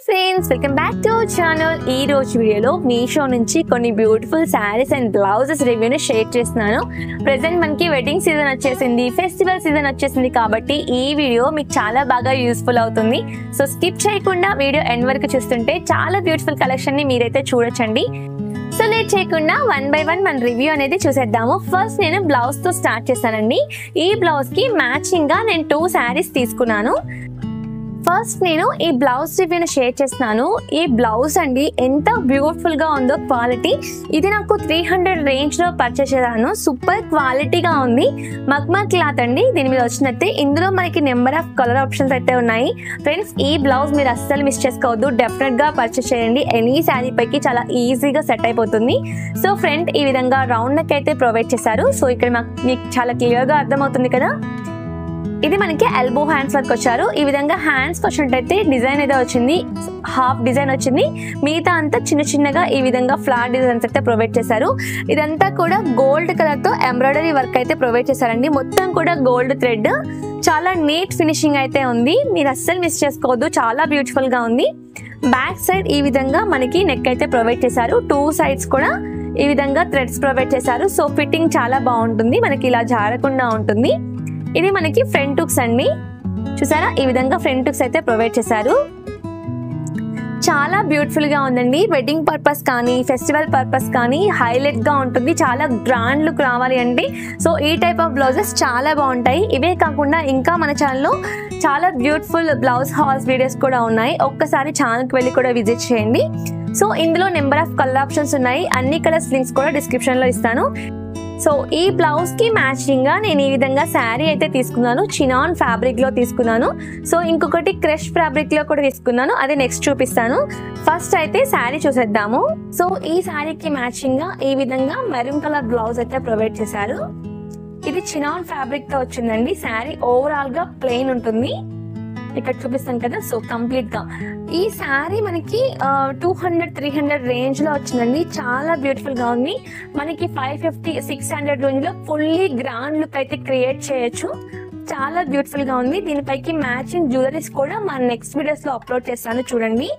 Friends, welcome back to our channel. ఈ రోజు వీడియోలో మీషో నుంచి కొన్ని బ్యూటిఫుల్ శారీస్ అండ్ బ్లౌజెస్ రివ్యూని షేర్ చేస్తున్నాను. ప్రెసెంట్ మనకి వెడ్డింగ్ సీజన్ వచ్చేసింది, ఫెస్టివల్ సీజన్ వచ్చేసింది కాబట్టి ఈ వీడియో మీకు చాలా బాగా యూస్ఫుల్ అవుతుంది. సో స్కిప్ చేయకుండా వీడియో ఎండ్ వరకు చూస్తుంటే చాలా బ్యూటిఫుల్ కలెక్షన్ ని మీరైతే చూడొచ్చండి. సో లేట్ చేయకుండా వన్ బై వన్ మన రివ్యూ అనేది చూసేద్దాము. ఫస్ట్ నేను బ్లౌజ్ తో స్టార్ట్ చేశానండి. ఈ బ్లౌజ్ కి మ్యాచింగ్ గా నేను 2 శారీస్ తీసుకున్నాను. ఫస్ట్ నేను ఈ బ్లౌజ్ రివ్యూని షేర్ చేస్తున్నాను. ఈ బ్లౌజ్ అండి ఎంత బ్యూటిఫుల్ గా ఉందో క్వాలిటీ. ఇది నాకు 300 రేంజ్ లో పర్చేస్ చేశాను. సూపర్ క్వాలిటీగా ఉంది. మగ్మా క్లాత్ అండి దీని మీద వచ్చినట్టే. ఇందులో మనకి నెంబర్ ఆఫ్ కలర్ ఆప్షన్స్ అయితే ఉన్నాయి. ఫ్రెండ్స్, ఈ బ్లౌజ్ మీరు అస్సలు మిస్ చేసుకోవద్దు. డెఫినెట్ గా పర్చేస్ చేయండి. ఎనీ శారీ పైకి చాలా ఈజీగా సెట్ అయిపోతుంది. సో ఫ్రంట్ ఈ విధంగా రౌండ్ నెక్ అయితే ప్రొవైడ్ చేశారు. సో ఇక్కడ మీకు చాలా క్లియర్ గా అర్థమవుతుంది కదా. ఇది మనకి ఎల్బో హ్యాండ్స్ వర్క్ వచ్చారు. ఈ విధంగా హ్యాండ్స్ వచ్చినట్టయితే డిజైన్ అయితే వచ్చింది, హాఫ్ డిజైన్ వచ్చింది. మిగతా అంతా చిన్న చిన్నగా ఈ విధంగా ఫ్లాట్ డిజైన్స్ అయితే ప్రొవైడ్ చేశారు. ఇదంతా కూడా గోల్డ్ కలర్ తో ఎంబ్రాయిడరీ వర్క్ అయితే ప్రొవైడ్ చేశారండి. మొత్తం కూడా గోల్డ్ థ్రెడ్. చాలా నీట్ ఫినిషింగ్ అయితే ఉంది. మీరు అస్సలు మిస్ చేసుకోవద్దు. చాలా బ్యూటిఫుల్ గా ఉంది. బ్యాక్ సైడ్ ఈ విధంగా మనకి నెక్ అయితే ప్రొవైడ్ చేశారు. 2 సైడ్స్ కూడా ఈ విధంగా థ్రెడ్స్ ప్రొవైడ్ చేశారు. సో ఫిట్టింగ్ చాలా బాగుంటుంది. మనకి ఇలా జారకుండా ఉంటుంది. ఇది మనకి ఫ్రంట్ హుక్స్ అండి. చూసారా, ఈ విధంగా ఫ్రంట్ హుక్స్ అయితే ప్రొవైడ్ చేశారు. చాలా బ్యూటిఫుల్ గా ఉందండి. వెడ్డింగ్ పర్పస్ కానీ ఫెస్టివల్ పర్పస్ కానీ హైలైట్ గా ఉంటుంది. చాలా గ్రాండ్ లుక్ రావాలి అంటే సో ఈ టైప్ ఆఫ్ బ్లౌజెస్ చాలా బాగుంటాయి. ఇవే కాకుండా ఇంకా మన ఛానల్లో చాలా బ్యూటిఫుల్ బ్లౌజ్ హాల్స్ వీడియోస్ కూడా ఉన్నాయి. ఒక్కసారి ఛానల్కి వెళ్ళి కూడా విజిట్ చేయండి. సో ఇందులో నెంబర్ ఆఫ్ కలర్ ఆప్షన్స్ ఉన్నాయి. అన్ని కలర్స్ లింక్స్ కూడా డిస్క్రిప్షన్ లో ఇస్తాను. సో ఈ బ్లౌజ్ కి మ్యాచింగ్ గా నేను ఈ విధంగా శారీ అయితే తీసుకున్నాను. చినాన్ ఫ్యాబ్రిక్ లో తీసుకున్నాను. సో ఇంకొకటి క్రష్ ఫ్యాబ్రిక్ లో కూడా తీసుకున్నాను. అది నెక్స్ట్ చూపిస్తాను. ఫస్ట్ అయితే శారీ చూసేద్దాము. సో ఈ శారీకి మ్యాచింగ్ గా ఈ విధంగా మెరూన్ కలర్ బ్లౌజ్ అయితే ప్రొవైడ్ చేశారు. ఇది చినాన్ ఫ్యాబ్రిక్ తో వచ్చిందండి. శారీ ఓవరాల్ గా ప్లెయిన్ ఉంటుంది. ఇక్కడ చూపిస్తాను కదా. సో కంప్లీట్ గా ఈ శారీ మనకి 200-300 రేంజ్ లో వచ్చిందండి. చాలా బ్యూటిఫుల్ గా ఉంది. మనకి 550-600 రేంజ్ లో ఫుల్లీ గ్రాండ్ లుక్ అయితే క్రియేట్ చేయొచ్చు. చాలా బ్యూటిఫుల్ గా ఉంది. దీనిపైకి మ్యాచింగ్ జ్యువెలరీస్ కూడా మన నెక్స్ట్ వీడియోస్ లో అప్లోడ్ చేస్తాను, చూడండి.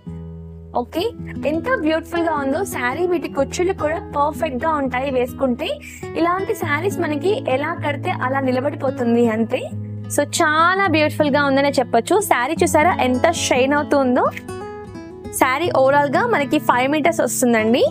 ఓకే, ఎంత బ్యూటిఫుల్ గా ఉందో శారీ. వీటి కుచ్చులు కూడా పర్ఫెక్ట్ గా ఉంటాయి వేసుకుంటే. ఇలాంటి శారీస్ మనకి ఎలా కడితే అలా నిలబడిపోతుంది అంతే. సో చాలా బ్యూటిఫుల్ గా ఉందనే చెప్పొచ్చు. శారీ చూసారా ఎంత షైన్ అవుతుందో. శారీ ఓవరాల్ గా మనకి 5 మీటర్స్ వస్తుందండి.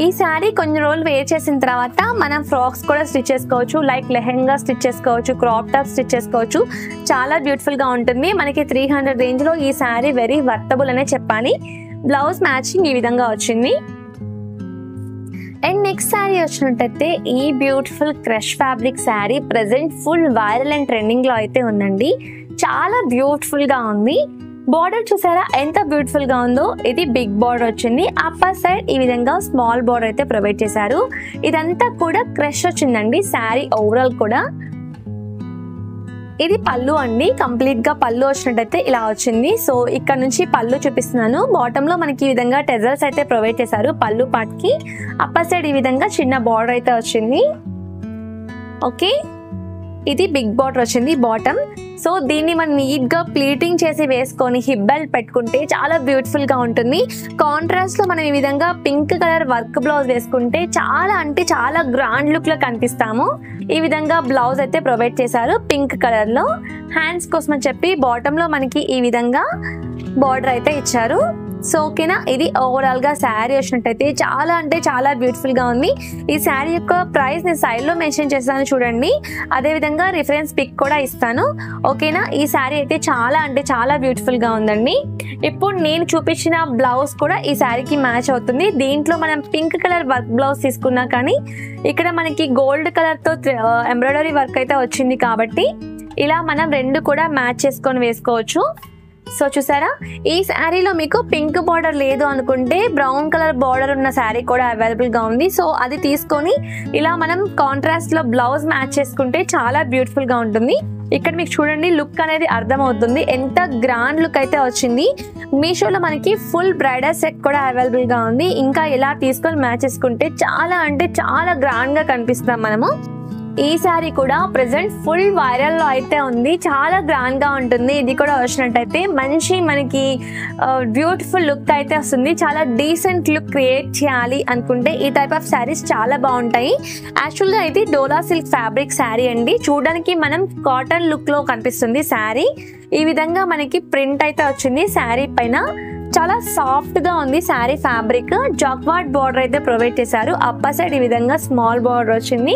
ఈ శారీ కొన్ని రోజులు వేర్ చేసిన తర్వాత మనం ఫ్రాక్స్ కూడా స్టిచ్ చేసుకోవచ్చు. లైక్ లెహెంగా స్టిచ్ చేసుకోవచ్చు, క్రాప్ టాప్ స్టిచ్ చేసుకోవచ్చు. చాలా బ్యూటిఫుల్ గా ఉంటుంది. మనకి 300 రేంజ్ లో ఈ శారీ వెరీ వర్తబుల్ అనే చెప్పాలి. బ్లౌజ్ మ్యాచింగ్ ఈ విధంగా వచ్చింది. అండ్ నెక్స్ట్ శారీ వచ్చినట్టయితే ఈ beautiful crush fabric sari present full viral and trending లో అయితే ఉందండి. చాలా బ్యూటిఫుల్ గా ఉంది. బార్డర్ చూసారా ఎంత బ్యూటిఫుల్ గా ఉందో. ఇది బిగ్ బార్డర్ వచ్చింది. అప్పర్ సైడ్ ఈ విధంగా స్మాల్ బార్డర్ అయితే ప్రొవైడ్ చేశారు. ఇదంతా కూడా క్రష్ వచ్చిందండి శారీ ఓవరాల్ కూడా. ఇది పళ్ళు అండి. కంప్లీట్ గా పళ్ళు వచ్చినట్టయితే ఇలా వచ్చింది. సో ఇక్కడ నుంచి పళ్ళు చూపిస్తున్నాను. బాటమ్ లో మనకి ఈ విధంగా టెజల్స్ అయితే ప్రొవైడ్ చేశారు పళ్ళు పార్ట్ కి. అప్పర్ సైడ్ ఈ విధంగా చిన్న బార్డర్ అయితే వచ్చింది. ఓకే, ఇది బిగ్ బార్డర్ వచ్చింది బాటమ్. సో దీన్ని మనం నీట్ గా ప్లీటింగ్ చేసి వేసుకొని హిప్ బెల్ట్ పెట్టుకుంటే చాలా బ్యూటిఫుల్ గా ఉంటుంది. కాంట్రాస్ట్ లో మనం ఈ విధంగా పింక్ కలర్ వర్క్ బ్లౌజ్ వేసుకుంటే చాలా అంటే చాలా గ్రాండ్ లుక్ లో కనిపిస్తాము. ఈ విధంగా బ్లౌజ్ అయితే ప్రొవైడ్ చేశారు పింక్ కలర్ లో. హ్యాండ్స్ కోసం అని చెప్పి బాటమ్ లో మనకి ఈ విధంగా బార్డర్ అయితే ఇచ్చారు. సో ఓకేనా, ఇది ఓవరాల్ గా శారీ వచ్చినట్టయితే చాలా అంటే చాలా బ్యూటిఫుల్ గా ఉంది. ఈ శారీ యొక్క ప్రైస్ నేను సైడ్ లో మెన్షన్ చేస్తాను, చూడండి. అదే విధంగా రిఫరెన్స్ పిక్ కూడా ఇస్తాను. ఓకేనా, ఈ శారీ అయితే చాలా అంటే చాలా బ్యూటిఫుల్ గా ఉందండి. ఇప్పుడు నేను చూపించిన బ్లౌజ్ కూడా ఈ శారీకి మ్యాచ్ అవుతుంది. దీంట్లో మనం పింక్ కలర్ వర్క్ బ్లౌజ్ తీసుకున్నా కానీ ఇక్కడ మనకి గోల్డ్ కలర్ తో ఎంబ్రాయిడరీ వర్క్ అయితే వచ్చింది కాబట్టి ఇలా మనం రెండు కూడా మ్యాచ్ చేసుకొని వేసుకోవచ్చు. సో చూసారా, ఈ శారీలో మీకు పింక్ బార్డర్ లేదు అనుకుంటే బ్రౌన్ కలర్ బార్డర్ ఉన్న శారీ కూడా అవైలబుల్ గా ఉంది. సో అది తీసుకొని ఇలా మనం కాంట్రాస్ట్ లో బ్లౌజ్ మ్యాచ్ చేసుకుంటే చాలా బ్యూటిఫుల్ గా ఉంటుంది. ఇక్కడ మీకు చూడండి లుక్ అనేది అర్థం అవుతుంది. ఎంత గ్రాండ్ లుక్ అయితే వచ్చింది. మీషోలో మనకి ఫుల్ బ్రైడల్ సెట్ కూడా అవైలబుల్ గా ఉంది. ఇంకా ఇలా తీసుకొని మ్యాచ్ చేసుకుంటే చాలా అంటే చాలా గ్రాండ్ గా కనిపిస్తాం మనము. ఈ శారీ కూడా ప్రెసెంట్ ఫుల్ వైరల్ లో అయితే ఉంది, చాలా గ్రాండ్ గా ఉంటుంది. ఇది కూడా వచ్చినట్టయితే మంచి మనకి బ్యూటిఫుల్ లుక్ అయితే వస్తుంది. చాలా డీసెంట్ లుక్ క్రియేట్ చేయాలి అనుకుంటే ఈ టైప్ ఆఫ్ శారీస్ చాలా బాగుంటాయి. యాక్చువల్ గా ఇది డోలా సిల్క్ ఫ్యాబ్రిక్ శారీ అండి. చూడడానికి మనం కాటన్ లుక్ లో కనిపిస్తుంది శారీ. ఈ విధంగా మనకి ప్రింట్ అయితే వచ్చింది శారీ పైన. చాలా సాఫ్ట్ గా ఉంది శారీ ఫ్యాబ్రిక్. జాక్వార్డ్ బార్డర్ అయితే ప్రొవైడ్ చేశారు. అప్పర్ సైడ్ ఈ విధంగా స్మాల్ బార్డర్ వచ్చింది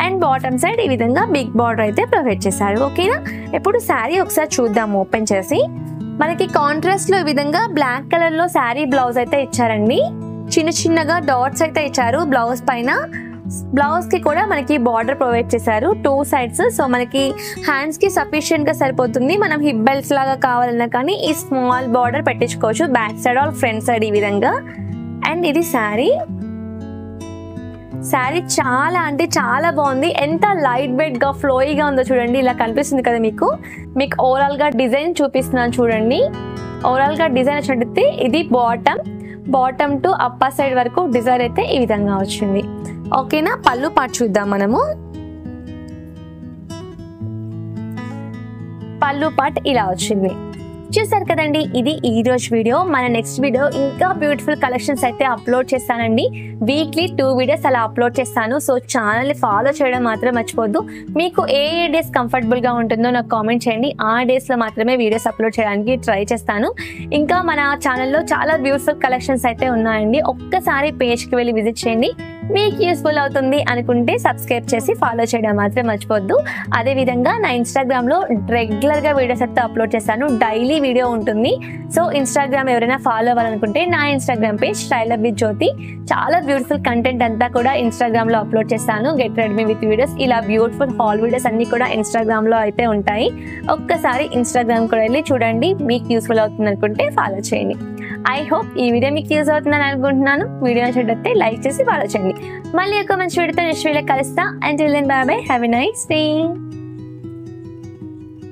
అండ్ బాటమ్ సైడ్ ఈ విధంగా బిగ్ బార్డర్ అయితే ప్రొవైడ్ చేశారు. ఓకేనా, ఇప్పుడు శారీ ఒకసారి చూద్దాం ఓపెన్ చేసి. మనకి కాంట్రాస్ట్ లో ఈ విధంగా బ్లాక్ కలర్ లో శారీ బ్లౌజ్ అయితే ఇచ్చారండి. చిన్న చిన్నగా డాట్స్ అయితే ఇచ్చారు బ్లౌజ్ పైన. బ్లౌజ్ కి కూడా మనకి బార్డర్ ప్రొవైడ్ చేశారు 2 sides. సో మనకి హ్యాండ్స్ కి సఫిషియెంట్ గా సరిపోతుంది. మనం హిప్ బెల్ట్స్ లాగా కావాలన్నా కానీ ఈ స్మాల్ బార్డర్ పెట్టించుకోవచ్చు, back side or front side ఈ విధంగా. అండ్ ఇది శారీ చాలా అంటే చాలా బాగుంది. ఎంత లైట్ వెయిట్ గా ఫ్లోయిగా ఉందో చూడండి. ఇలా కనిపిస్తుంది కదా మీకు ఓవరాల్ గా డిజైన్ చూపిస్తున్నాను చూడండి. ఓవరాల్ గా డిజైన్ వచ్చినట్టయితే ఇది బాటమ్ టు అప్పర్ సైడ్ వరకు డిజైన్ అయితే ఈ విధంగా వచ్చింది. ఓకేనా, పళ్ళు పార్ట్ చూద్దాం మనము. పళ్ళు పార్ట్ ఇలా వచ్చింది. చూసారు కదండి, ఇది ఈ రోజు వీడియో. మన నెక్స్ట్ వీడియో ఇంకా బ్యూటిఫుల్ కలెక్షన్స్ అయితే అప్లోడ్ చేస్తానండి. వీక్లీ 2 వీడియోస్ అలా అప్లోడ్ చేస్తాను. సో ఛానల్ని ఫాలో చేయడం మాత్రం మర్చిపోద్దు. మీకు ఏ డేస్ కంఫర్టబుల్ గా ఉంటుందో నాకు కామెంట్ చేయండి. ఆ డేస్ లో మాత్రమే వీడియోస్ అప్లోడ్ చేయడానికి ట్రై చేస్తాను. ఇంకా మన ఛానల్లో చాలా బ్యూటిఫుల్ కలెక్షన్స్ అయితే ఉన్నాయండి. ఒక్కసారి పేజ్కి వెళ్ళి విజిట్ చేయండి. మీకు యూస్ఫుల్ అవుతుంది అనుకుంటే సబ్స్క్రైబ్ చేసి ఫాలో చేయడం మాత్రం మర్చిపోద్దు. అదే విధంగా నా ఇన్స్టాగ్రామ్ లో రెగ్యులర్ గా వీడియోస్ అయితే అప్లోడ్ చేస్తాను. డైలీ వీడియో ఉంటుంది. సో ఇన్స్టాగ్రామ్ ఎవరైనా ఫాలో అవ్వాలనుకుంటే నా Instagram page style up with Jyothi. చాలా బ్యూటిఫుల్ కంటెంట్ అంతా కూడా ఇన్స్టాగ్రామ్ లో అప్లోడ్ చేస్తాను. Get ready me with videos, ఇలా బ్యూటిఫుల్ హాల్ వీడియోస్ అన్ని కూడా ఇన్స్టాగ్రామ్ లో అయితే ఉంటాయి. ఒక్కసారి ఇన్స్టాగ్రామ్ కూడా వెళ్ళి చూడండి. మీకు యూస్ఫుల్ అవుతుంది అనుకుంటే ఫాలో చేయండి. ఐ హోప్ ఈ వీడియో మీకు యూజ్ అవుతుందని అనుకుంటున్నాను. వీడియో నచ్చితే లైక్ చేసి ఫాలో చేయండి. మళ్ళీ ఒక మంచి వీడియోతో నెక్స్ట్ వీడియో కలుస్తా. Until then bye bye, have a nice day.